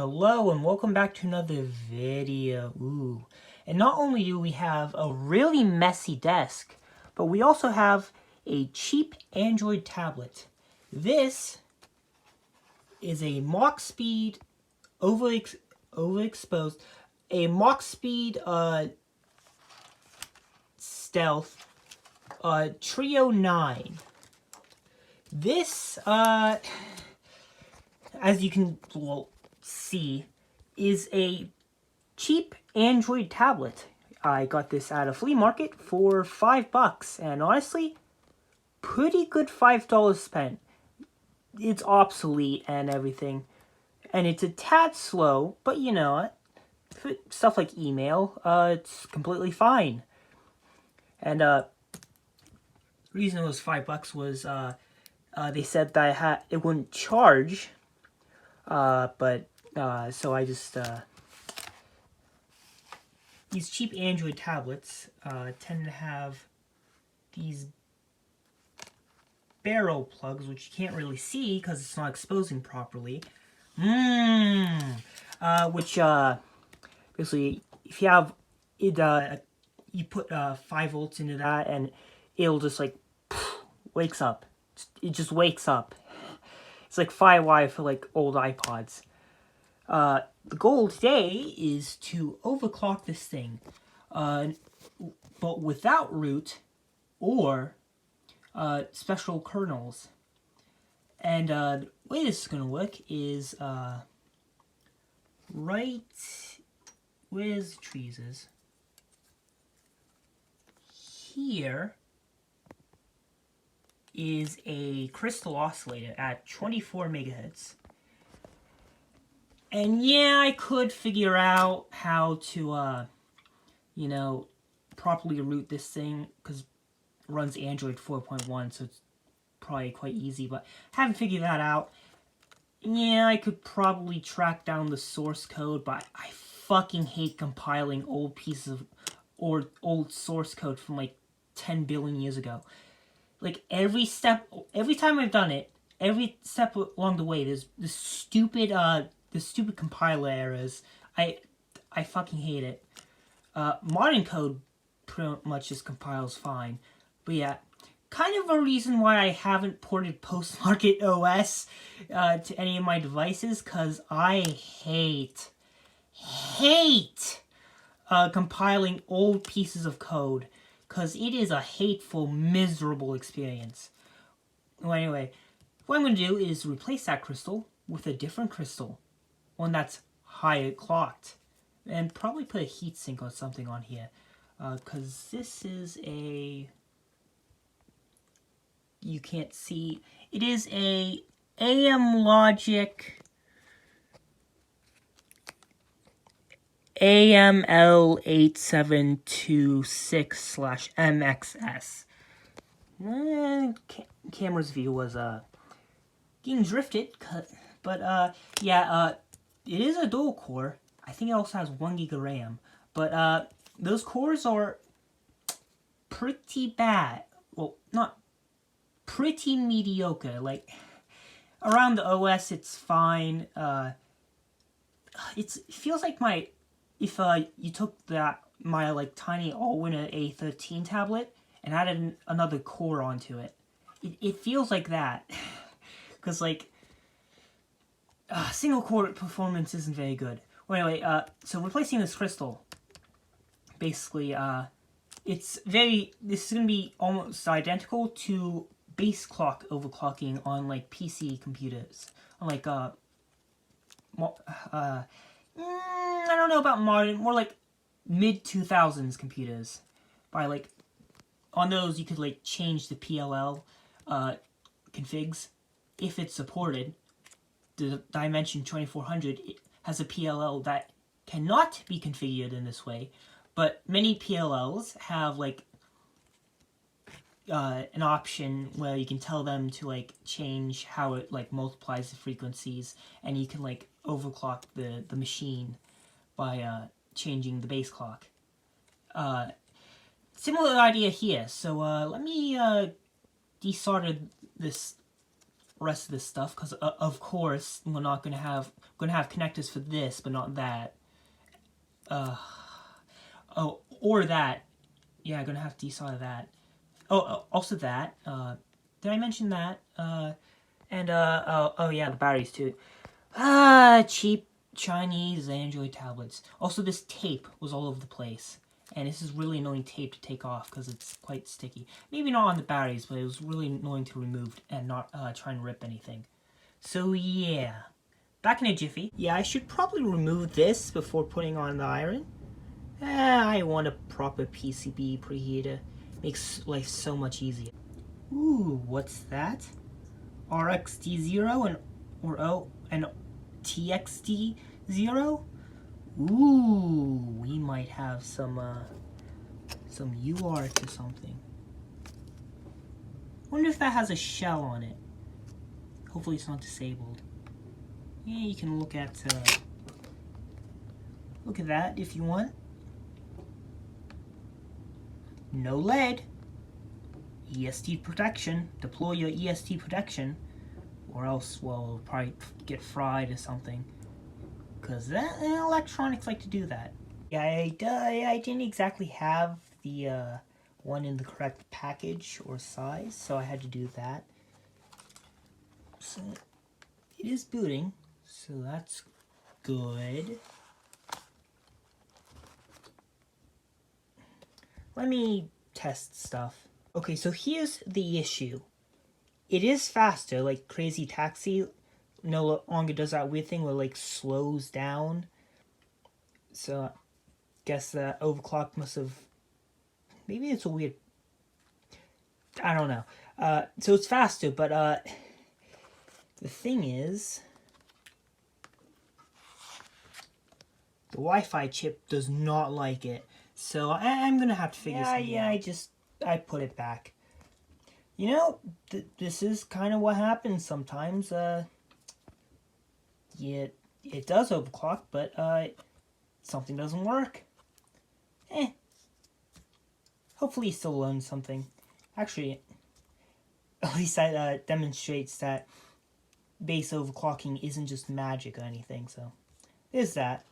Hello and welcome back to another video. And not only do we have a really messy desk, but we also have a cheap Android tablet. This is a Mach Speed overexposed, a Mach Speed Stealth Trio 9. This as you can see, is a cheap Android tablet. I got this at a flea market for $5, and honestly, pretty good $5 spent. It's obsolete and everything, and it's a tad slow, but you know, for stuff like email, it's completely fine. And the reason it was $5 was they said that it wouldn't charge. So I just, these cheap Android tablets, tend to have these barrel plugs, which you can't really see because it's not exposing properly. Which, basically, if you have it, you put, 5 volts into that and it'll just like, wakes up. It just wakes up. It's like FireWire for like old iPods. The goal today is to overclock this thing, but without root or special kernels. And the way this is going to work is right where's the trees is here is a crystal oscillator at 24 megahertz. And yeah, I could figure out how to, you know, properly root this thing, because it runs Android 4.1, so it's probably quite easy, but haven't figured that out. Yeah, I could probably track down the source code, but I fucking hate compiling old pieces of, or old source code from like 10 billion years ago. Like, every time I've done it, every step along the way, there's this stupid compiler errors. I fucking hate it. Modern code pretty much just compiles fine. But yeah, kind of a reason why I haven't ported post-market OS to any of my devices, because I hate compiling old pieces of code. Because it is a hateful, miserable experience. Well, anyway, what I'm going to do is replace that crystal with a different crystal. One that's higher clocked. And probably put a heatsink or something on here. Because this is a... You can't see. It is a AM Logic AML8726/MXS. Camera's view was getting drifted, but yeah, it is a dual core. I think it also has 1 gig of RAM, but those cores are pretty bad. Well, not pretty mediocre. Like, around the OS, it's fine. It feels like if you took my like tiny Allwinner A13 tablet and added another core onto it. It feels like that. Because like single core performance isn't very good. Well, anyway, so replacing this crystal, basically, this is going to be almost identical to base clock overclocking on like PC computers. On like I don't know about modern, more like mid-2000s computers. By like, on those you could like change the PLL configs if it's supported. The Dimension 2400 has a PLL that cannot be configured in this way, but many PLLs have like an option where you can tell them to like change how it like multiplies the frequencies, and you can like overclock the machine by changing the base clock. Similar idea here. So let me desolder this rest of this stuff, because of course we're not gonna have connectors for this, but not that. Oh, or that. Yeah, I'm gonna have to desolder that. Oh, also that. Did I mention that? And oh yeah, the batteries too. Cheap Chinese Android tablets. Also, this tape was all over the place. And this is really annoying tape to take off because it's quite sticky. Maybe not on the batteries, but it was really annoying to remove and not try and rip anything. So yeah, back in a jiffy. Yeah, I should probably remove this before putting on the iron. I want a proper PCB preheater. Makes life so much easier. Ooh, what's that? RxD0 and TXD0? Ooh, we might have some UART or something. Wonder if that has a shell on it. Hopefully it's not disabled. Yeah, you can look at that if you want. No lead. EST protection. Deploy your EST protection, or else, well, it'll probably get fried or something. Because electronics like to do that. Yeah, I didn't exactly have the one in the correct package or size, so I had to do that. So it is booting, so that's good. Let me test stuff. Okay, so here's the issue. It is faster, like Crazy Taxi no longer does that weird thing where it like slows down. So I guess that overclock must have, maybe it's a weird, I don't know. So it's faster, but the thing is, the Wi-Fi chip does not like it. So I'm gonna have to figure something out. I put it back. You know, this is kind of what happens sometimes. It does overclock, but something doesn't work. Hopefully you still learn something. Actually, at least that demonstrates that base overclocking isn't just magic or anything, so there's that.